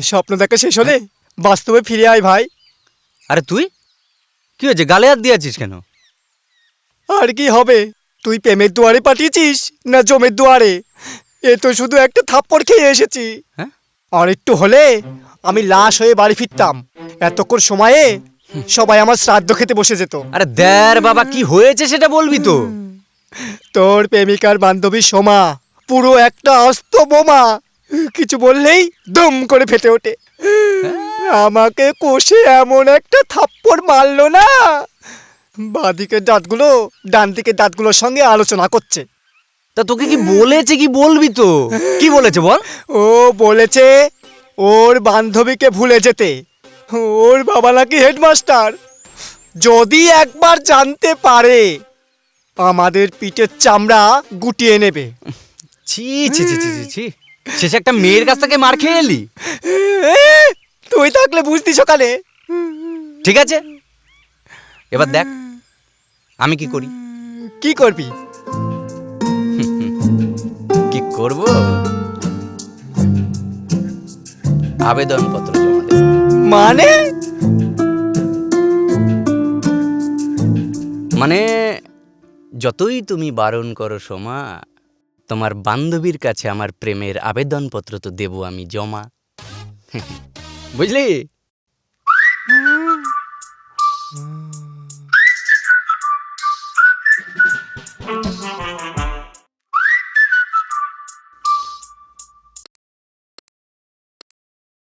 স্বপ্ন দেখা শেষ হলে বাস্তবে ফিরে আয় ভাই। আরে তুই কি হয়েছে, গালে হাত দিয়েছিস কেন? আর কি হবে, তুই প্রেমের দুয়ারে পাঠিয়েছিস না জমের দুয়ারে? এ তো শুধু একটা থাপ্পড় খেয়ে এসেছি। হ্যাঁ? আর একটু হলে আমি লাশ হয়ে বাড়ি ফিরতাম। এতক্ষণ সময়ে সবাই আমার শ্রাদ্ধ খেতে বসে যেত। আরে দেখ বাবা, কি হয়েছে সেটা বলবি তো। তোর প্রেমিকার বান্ধবী সোমা পুরো একটা অস্ত বোমা, কিছু বললেই দম করে ফেটে ওঠে। আমাকে কষে এমন একটা থাপ্পড় মারলো না, বাঁদিকের দাঁতগুলো ডান দিকের দাঁতগুলোর সঙ্গে আলোচনা করছে। তা তোকে কি বলেছে, কি বলবি তো, কি বলেছে বল। ও বলেছে ওর বান্ধবীকে ভুলে যেতে। ওর বাবা নাকি হেডমাস্টার, যদি একবার জানতে পারে আমাদের পিঠের চামড়া গুটিয়ে নেবে। ছি ছি ছি ছি ছি ছি, শেষে একটা মেয়ের কাছ থেকে মার খেয়ে এলি। তুই থাকলে বুঝতি সকালে। ঠিক আছে, এবার দেখ আমি কি করি। কি করবি? কি করব, আবেদনপত্র জমা দেব। মানে? মানে যতই তুমি বারণ করো সোমা, তোমার বান্ধবীর কাছে আমার প্রেমের আবেদনপত্র তো দেব আমি জমা। বুঝলি?